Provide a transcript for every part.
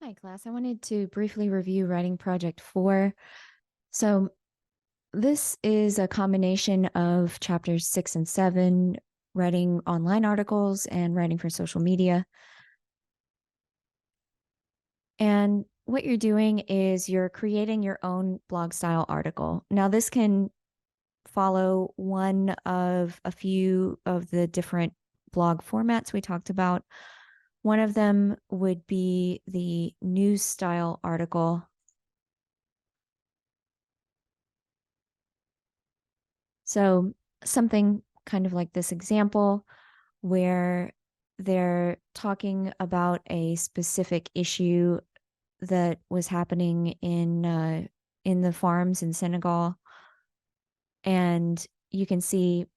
Hi, class. I wanted to briefly review writing project 4. So, this is a combination of chapters 6 and 7, writing online articles and writing for social media. And what you're doing is you're creating your own blog style article. Now, this can follow one of a few of the different blog formats we talked about. One of them would be the news style article. So something kind of like this example where they're talking about a specific issue that was happening in the farms in Senegal, and you can see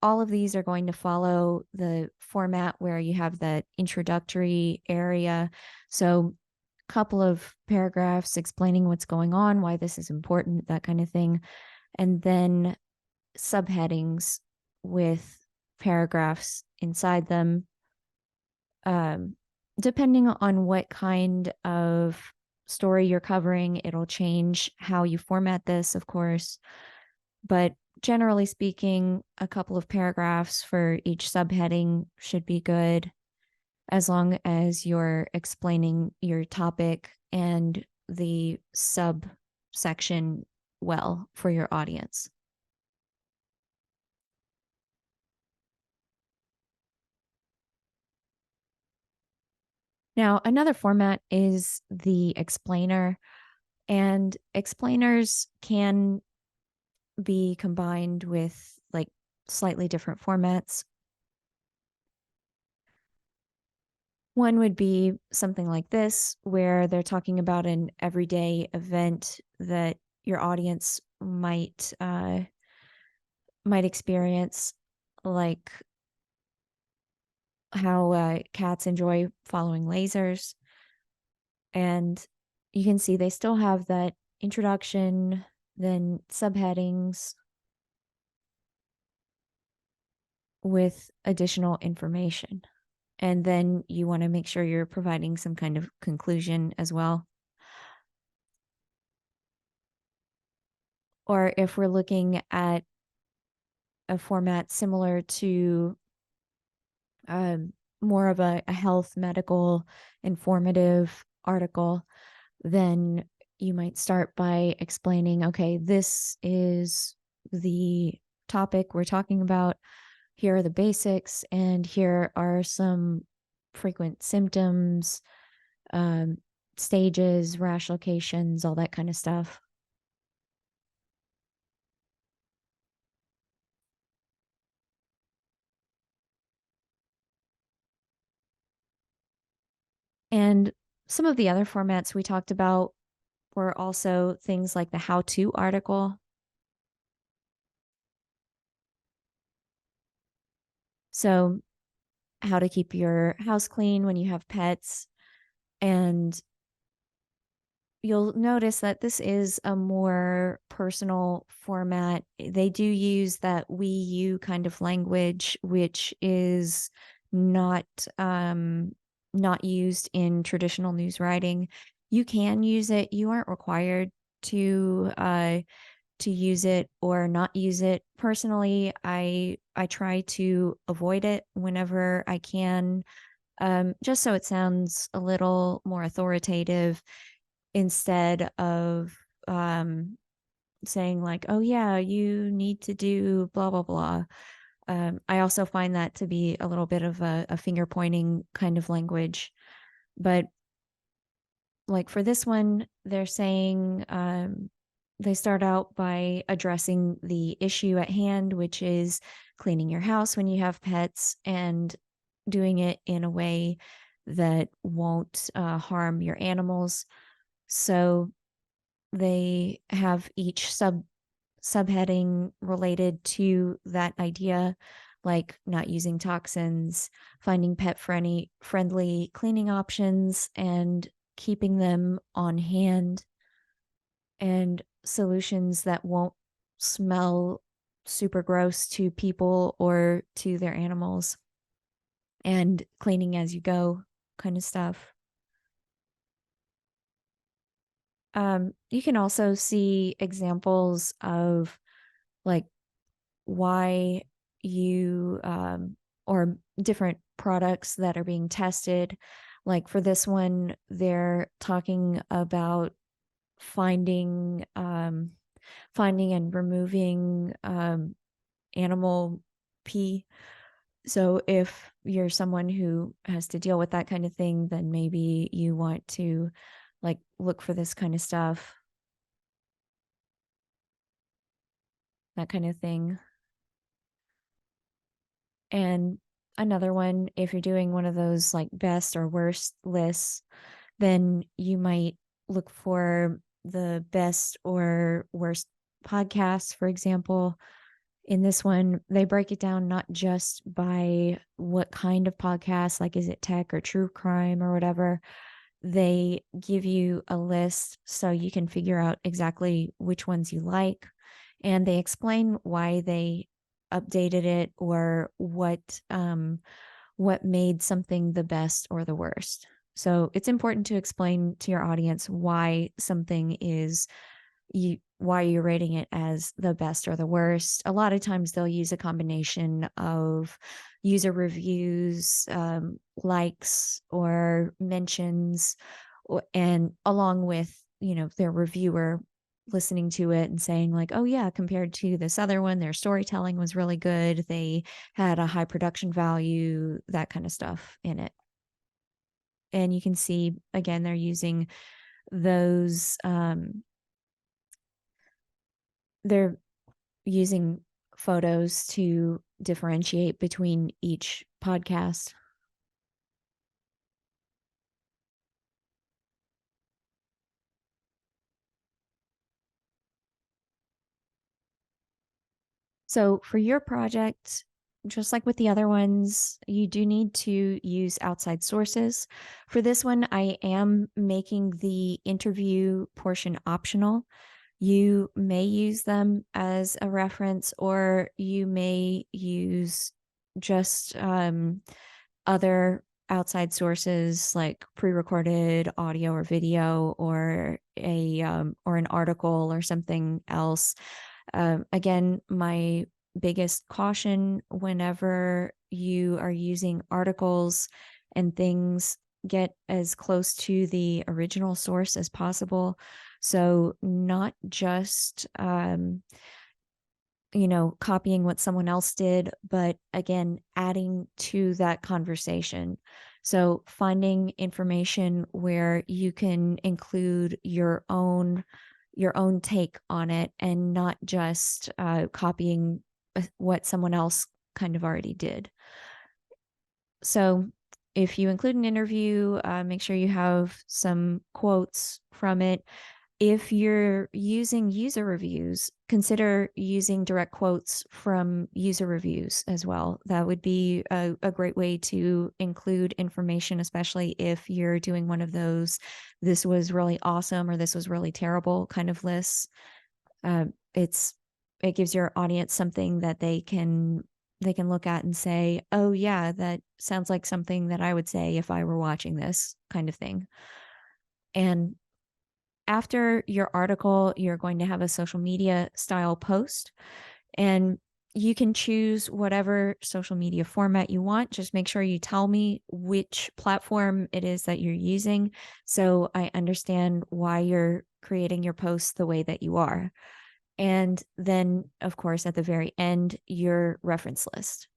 all of these are going to follow the format where you have that introductory area. So a couple of paragraphs explaining what's going on, why this is important, that kind of thing, and then subheadings with paragraphs inside them. Depending on what kind of story you're covering, it'll change how you format this, of course. But generally speaking, a couple of paragraphs for each subheading should be good, as long as you're explaining your topic and the subsection well for your audience. Now, another format is the explainer, and explainers can be combined with like slightly different formats. One would be something like this, where they're talking about an everyday event that your audience might experience, like how cats enjoy following lasers. And you can see they still have that introduction, then subheadings with additional information. And then you want to make sure you're providing some kind of conclusion as well. Or if we're looking at a format similar to more of a health, medical, informative article, then you might start by explaining, okay, this is the topic we're talking about. Here are the basics, and here are some frequent symptoms, um, stages, rash locations, all that kind of stuff. And some of the other formats we talked about were also things like the how-to article. So, how to keep your house clean when you have pets. And you'll notice that this is a more personal format. They do use that we, you kind of language, which is not not used in traditional news writing. You can use it. You aren't required to use it or not use it. Personally, I try to avoid it whenever I can, just so it sounds a little more authoritative instead of saying like, oh yeah, you need to do blah blah blah. I also find that to be a little bit of a finger pointing kind of language. But like for this one, they're saying they start out by addressing the issue at hand, which is cleaning your house when you have pets and doing it in a way that won't harm your animals. So they have each subheading related to that idea, like not using toxins, finding pet friendly cleaning options, and keeping them on hand, and solutions that won't smell super gross to people or to their animals, and cleaning as you go kind of stuff. You can also see examples of like why you or different products that are being tested. Like for this one, they're talking about finding finding and removing animal pee. So if you're someone who has to deal with that kind of thing, then maybe you want to like look for this kind of stuff, that kind of thing. And another one, if you're doing one of those like best or worst lists, then you might look for the best or worst podcasts, for example. In this one, they break it down not just by what kind of podcast, like is it tech or true crime or whatever. They give you a list so you can figure out exactly which ones you like. And they explain why they updated it or what made something the best or the worst. So it's important to explain to your audience why something is why you're rating it as the best or the worst. A lot of times they'll use a combination of user reviews, likes, or mentions, and along with their reviewer listening to it and saying like, oh yeah, compared to this other one, their storytelling was really good, they had a high production value, that kind of stuff in it. And you can see again they're using those they're using photos to differentiate between each podcast. So for your project, just like with the other ones, you do need to use outside sources. For this one, I am making the interview portion optional. You may use them as a reference, or you may use just other outside sources like pre-recorded audio or video, or a or an article or something else. Again, my biggest caution whenever you are using articles and things, get as close to the original source as possible. So, not just, copying what someone else did, but again, adding to that conversation. So, finding information where you can include your own take on it, and not just copying what someone else kind of already did. So, if you include an interview, make sure you have some quotes from it. If you're using user reviews, consider using direct quotes from user reviews as well. That would be a great way to include information, especially if you're doing one of those, this was really awesome or this was really terrible kind of lists. Uh, it's it gives your audience something that they can look at and say, oh yeah, that sounds like something that I would say if I were watching this kind of thing. And after your article, you're going to have a social media style post, and you can choose whatever social media format you want. Just make sure you tell me which platform it is that you're using so I understand why you're creating your posts the way that you are. And then, of course, at the very end, your reference list.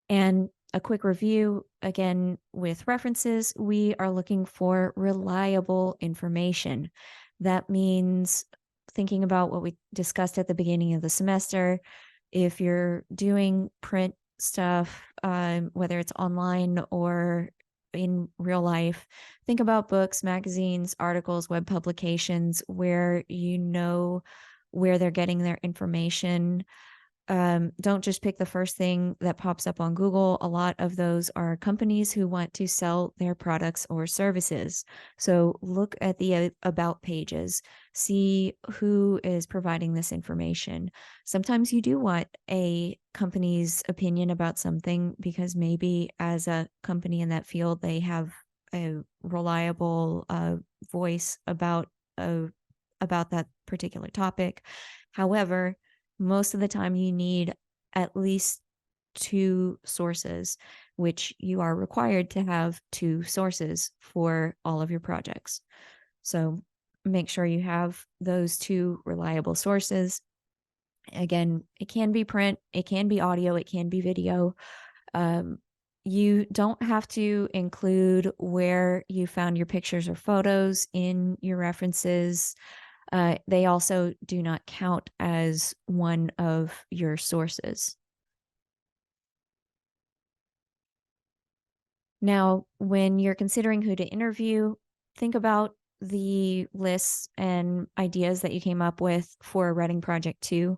And a quick review again with references, we are looking for reliable information. That means thinking about what we discussed at the beginning of the semester. If you're doing print stuff, whether it's online or in real life, think about books, magazines, articles, web publications where you know where they're getting their information. Don't just pick the first thing that pops up on Google. A lot of those are companies who want to sell their products or services. So look at the about pages, see who is providing this information. Sometimes you do want a company's opinion about something because maybe as a company in that field, they have a reliable voice uh, about that particular topic. However, most of the time you need at least two sources, which you are required to have two sources for all of your projects. So make sure you have those two reliable sources. Again, it can be print, it can be audio, it can be video. Um, you don't have to include where you found your pictures or photos in your references. They also do not count as one of your sources. Now, when you're considering who to interview, think about the lists and ideas that you came up with for a writing project too,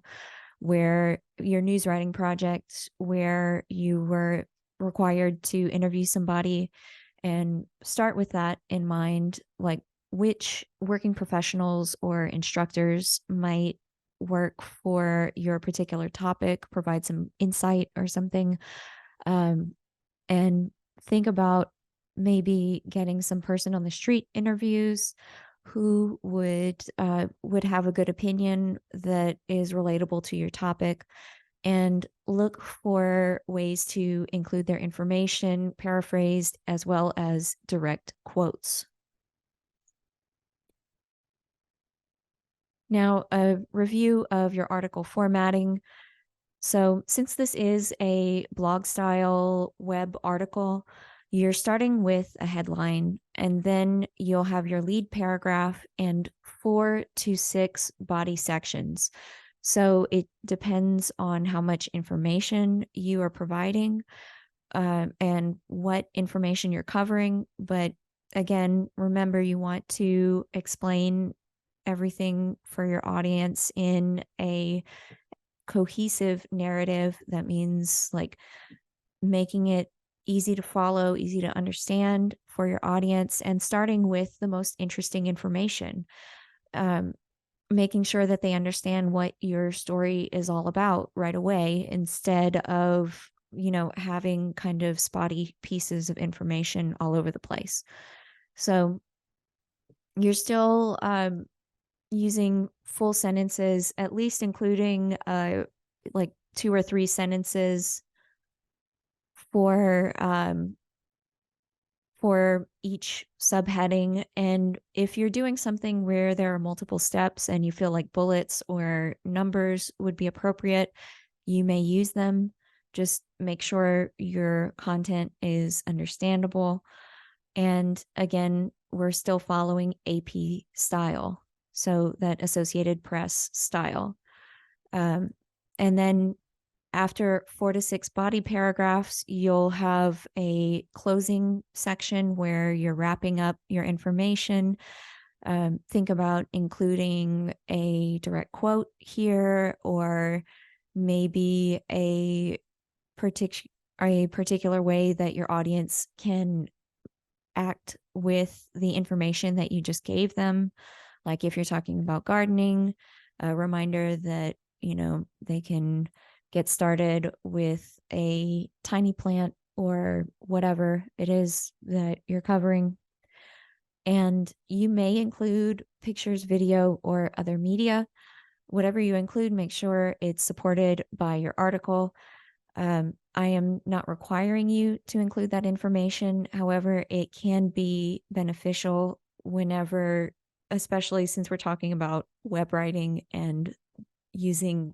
where your news writing project, where you were required to interview somebody, and start with that in mind, like which working professionals or instructors might work for your particular topic, provide some insight or something. Um, and think about maybe getting some person on the street interviews who would have a good opinion that is relatable to your topic, and look for ways to include their information paraphrased as well as direct quotes. Now, a review of your article formatting. So, since this is a blog style web article, you're starting with a headline, and then you'll have your lead paragraph and 4 to 6 body sections. So, it depends on how much information you are providing and what information you're covering. But again, remember, you want to explain everything for your audience in a cohesive narrative. That means like making it easy to follow, easy to understand for your audience, and starting with the most interesting information. Um, Making sure that they understand what your story is all about right away, instead of, having kind of spotty pieces of information all over the place. So you're still using full sentences, at least including like 2 or 3 sentences for for each subheading. And if you're doing something where there are multiple steps and you feel like bullets or numbers would be appropriate, you may use them. Just make sure your content is understandable. And again, we're still following AP style, so that Associated Press style. Um, and then after 4 to 6 body paragraphs, you'll have a closing section where you're wrapping up your information. Think about including a direct quote here, or maybe a particular way that your audience can act with the information that you just gave them. Like if you're talking about gardening, a reminder that, they can get started with a tiny plant or whatever it is that you're covering. And you may include pictures, video, or other media. Whatever you include, make sure it's supported by your article. I am not requiring you to include that information. However, it can be beneficial whenever, especially since we're talking about web writing and using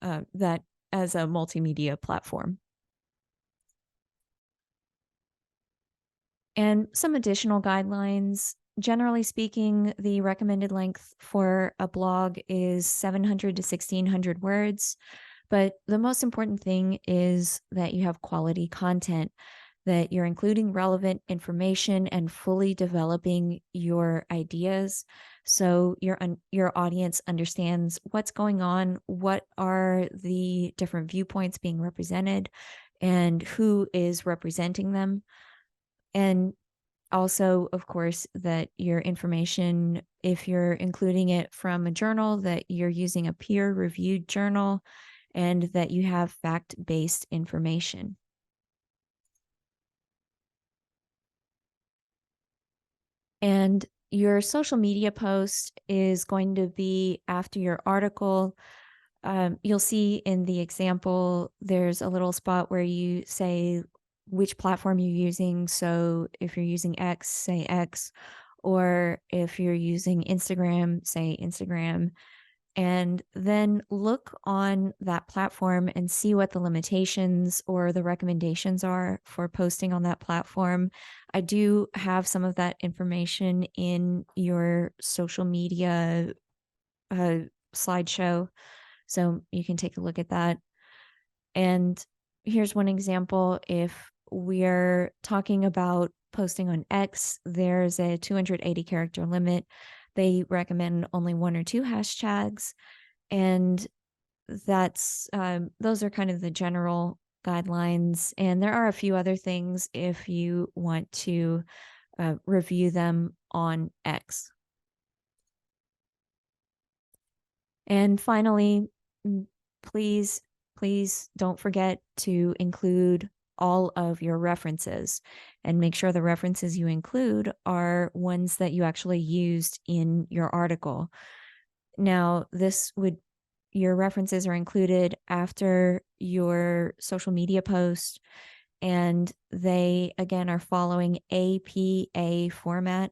that as a multimedia platform. And some additional guidelines. Generally speaking, the recommended length for a blog is 700 to 1600 words. But the most important thing is that you have quality content, that you're including relevant information and fully developing your ideas so your audience understands what's going on, what are the different viewpoints being represented, and who is representing them. And also, of course, that your information, if you're including it from a journal, that you're using a peer-reviewed journal, and that you have fact-based information. And your social media post is going to be after your article. You'll see in the example, there's a little spot where you say which platform you're using. So if you're using X, say X, or if you're using Instagram, say Instagram, and then look on that platform and see what the limitations or the recommendations are for posting on that platform. I do have some of that information in your social media uh, slideshow, so you can take a look at that. And here's one example. If we're talking about posting on X, there's a 280 character limit. They recommend only one or two hashtags, and that's those are kind of the general guidelines. And there are a few other things if you want to review them on X. And finally, mm, please, please don't forget to include all of your references and make sure the references you include are ones that you actually used in your article. Now, your references are included after your social media post, and they again are following APA format.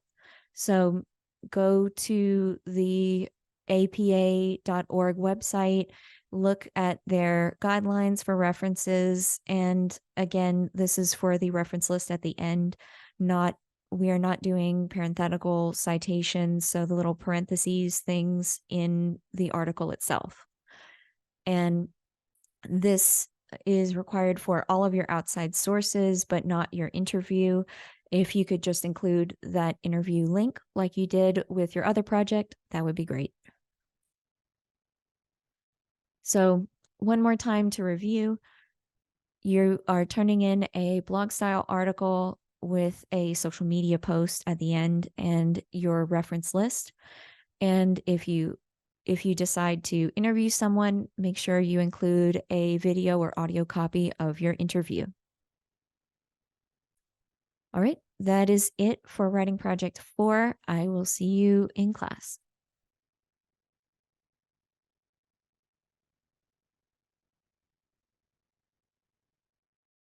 So go to the apa.org website, look at their guidelines for references. And again, this is for the reference list at the end, not we are not doing parenthetical citations, so the little parentheses things in the article itself. And this is required for all of your outside sources, but not your interview. If you could just include that interview link like you did with your other project, that would be great. So, one more time to review, you are turning in a blog style article with a social media post at the end and your reference list. And if you decide to interview someone, make sure you include a video or audio copy of your interview. All right, that is it for writing project 4. I will see you in class.